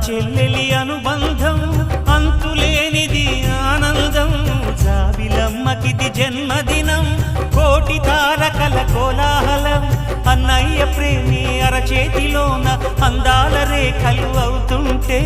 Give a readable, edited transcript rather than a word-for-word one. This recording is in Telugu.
చెల్లెలి అనుబంధం అంతులేనిది ఆనందం జాబిలమ్మకిది జన్మదినం కోటి తారకల కోలాహలం అన్నయ్య ప్రేమి అరచేతిలోన అందాల రేఖలు అవుతుంటే